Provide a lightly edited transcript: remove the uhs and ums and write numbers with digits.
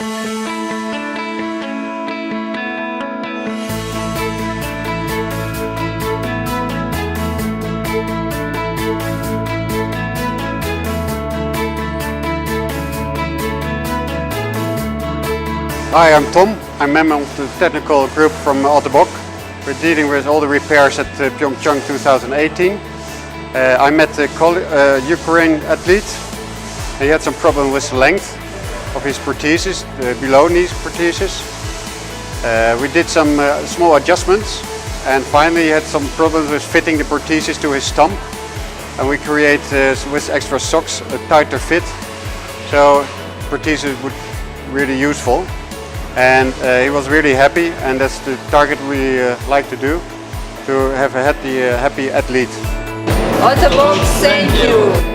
Hi, I'm Tom. I'm member of the technical group from Ottobock. We're dealing with all the repairs at PyeongChang 2018. I met a Ukrainian athlete. He had some problem with the length of his prosthesis, the below knee prosthesis. We did some small adjustments, and finally he had some problems with fitting the prosthesis to his stump. And we create with extra socks a tighter fit, so prosthesis would be really useful. And he was really happy, and that's the target we like to do, to have a happy athlete. Ottobock, thank you!